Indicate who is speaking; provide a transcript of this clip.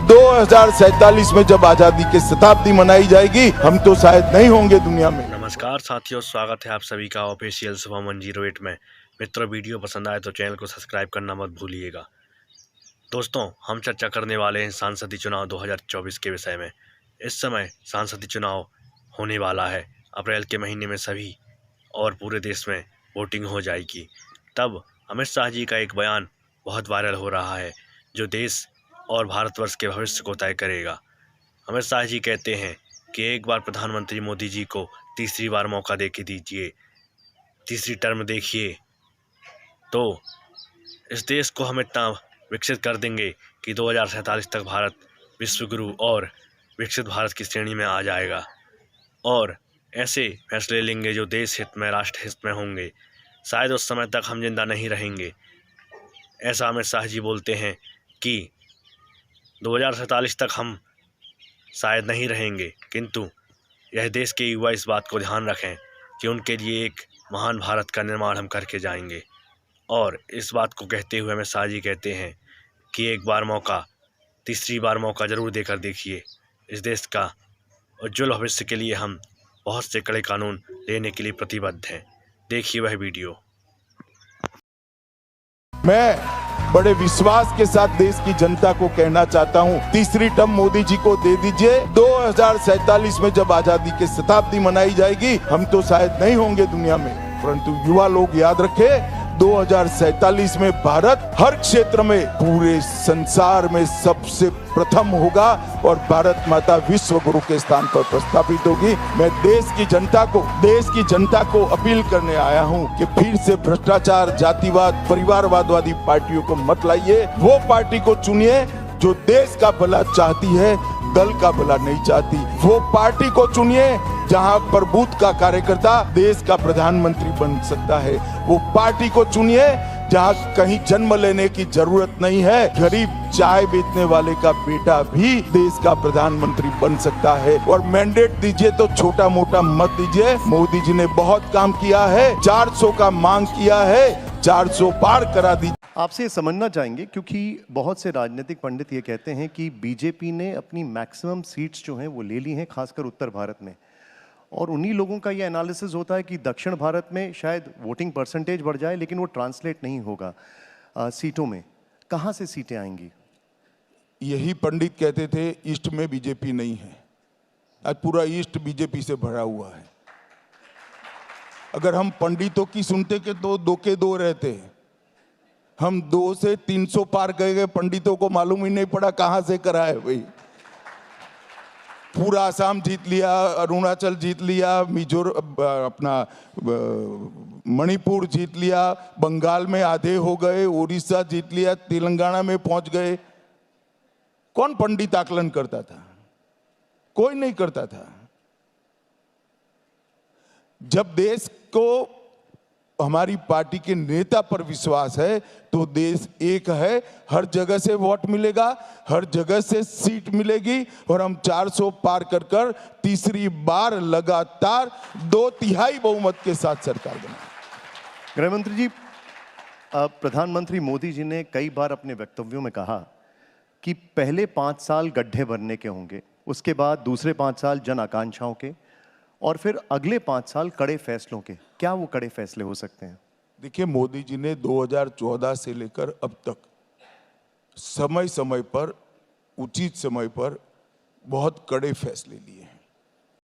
Speaker 1: 2047 में जब आजादी की शताब्दी मनाई जाएगी, हम तो शायद नहीं होंगे दुनिया में।
Speaker 2: नमस्कार साथियों, स्वागत है आप सभी का ऑफिशियल सुबह 108 में। मित्रों, वीडियो पसंद आए तो चैनल को सब्सक्राइब करना मत भूलिएगा। दोस्तों, हम चर्चा करने वाले हैं सांसदीय चुनाव 2024 के विषय में। इस समय सांसदीय चुनाव होने वाला है। अप्रैल के महीने में सभी और पूरे देश में वोटिंग हो जाएगी। तब अमित शाह जी का एक बयान बहुत वायरल हो रहा है, जो देश और भारतवर्ष के भविष्य को तय करेगा। अमित शाह जी कहते हैं कि एक बार प्रधानमंत्री मोदी जी को तीसरी बार मौका दे के दीजिए, तीसरी टर्म देखिए, तो इस देश को हम इतना विकसित कर देंगे कि 2047 तक भारत विश्वगुरु और विकसित भारत की श्रेणी में आ जाएगा। और ऐसे फैसले लेंगे जो देश हित में, राष्ट्र हित में होंगे। शायद उस समय तक हम जिंदा नहीं रहेंगे। ऐसा अमित शाह जी बोलते हैं कि 2047 तक हम शायद नहीं रहेंगे, किंतु यह देश के युवा इस बात को ध्यान रखें कि उनके लिए एक महान भारत का निर्माण हम करके जाएंगे। और इस बात को कहते हुए अमित शाह जी कहते हैं कि एक बार मौका, तीसरी बार मौका ज़रूर देकर देखिए। इस देश का उज्जवल भविष्य के लिए हम बहुत से कड़े कानून लेने के लिए प्रतिबद्ध हैं। देखिए वह वीडियो।
Speaker 1: मैं बड़े विश्वास के साथ देश की जनता को कहना चाहता हूं, तीसरी टर्म मोदी जी को दे दीजिए। 2047 में जब आजादी की शताब्दी मनाई जाएगी, हम तो शायद नहीं होंगे दुनिया में, परंतु युवा लोग याद रखें, 2047 में भारत हर क्षेत्र में पूरे संसार में सबसे प्रथम होगा और भारत माता विश्व गुरु के स्थान पर प्रस्थापित होगी। मैं देश की जनता को अपील करने आया हूं कि फिर से भ्रष्टाचार, जातिवाद, परिवारवादी पार्टियों को मत लाइए। वो पार्टी को चुनिए जो देश का भला चाहती है, दल का भला नहीं चाहती। वो पार्टी को चुनिए जहां पर बूथ का कार्यकर्ता देश का प्रधानमंत्री बन सकता है। वो पार्टी को चुनिए जहां कहीं जन्म लेने की जरूरत नहीं है, गरीब चाय बेचने वाले का बेटा भी देश का प्रधानमंत्री बन सकता है। और मैंडेट दीजिए तो छोटा मोटा मत दीजिए। मोदी जी ने बहुत काम किया है, 400 का मांग किया है, 400 पार करा दीजिए।
Speaker 3: आपसे ये समझना चाहेंगे, क्योंकि बहुत से राजनीतिक पंडित ये कहते हैं कि बीजेपी ने अपनी मैक्सिमम सीट्स जो हैं वो ले ली हैं, खासकर उत्तर भारत में। और उन्हीं लोगों का ये एनालिसिस होता है कि दक्षिण भारत में शायद वोटिंग परसेंटेज बढ़ जाए, लेकिन वो ट्रांसलेट नहीं होगा सीटों में। कहाँ से सीटें आएंगी?
Speaker 1: यही पंडित कहते थे ईस्ट में बीजेपी नहीं है। आज पूरा ईस्ट बीजेपी से भरा हुआ है। अगर हम पंडितों की सुनते कि तो दो के दो रहते हैं, हम 2 से 300 पार गए, पंडितों को मालूम ही नहीं पड़ा कहां से करा है भाई। पूरा आसाम जीत लिया, अरुणाचल जीत लिया, मणिपुर जीत लिया, बंगाल में आधे हो गए, उड़ीसा जीत लिया, तेलंगाना में पहुंच गए। कौन पंडित आकलन करता था? कोई नहीं करता था। जब देश को हमारी पार्टी के नेता पर विश्वास है तो देश एक है, हर जगह से वोट मिलेगा, हर जगह से सीट मिलेगी और हम 400 पार कर तीसरी बार लगातार 2/3 बहुमत के साथ सरकार बनाएंगे।
Speaker 3: गृह मंत्री जी, प्रधानमंत्री मोदी जी ने कई बार अपने वक्तव्यों में कहा कि पहले 5 साल गड्ढे भरने के होंगे, उसके बाद दूसरे 5 साल जन आकांक्षाओं के, और फिर अगले 5 साल कड़े फैसलों के। क्या वो कड़े फैसले हो सकते हैं?
Speaker 1: देखिए, मोदी जी ने 2014 से लेकर अब तक समय समय पर, उचित समय पर बहुत कड़े फैसले लिए।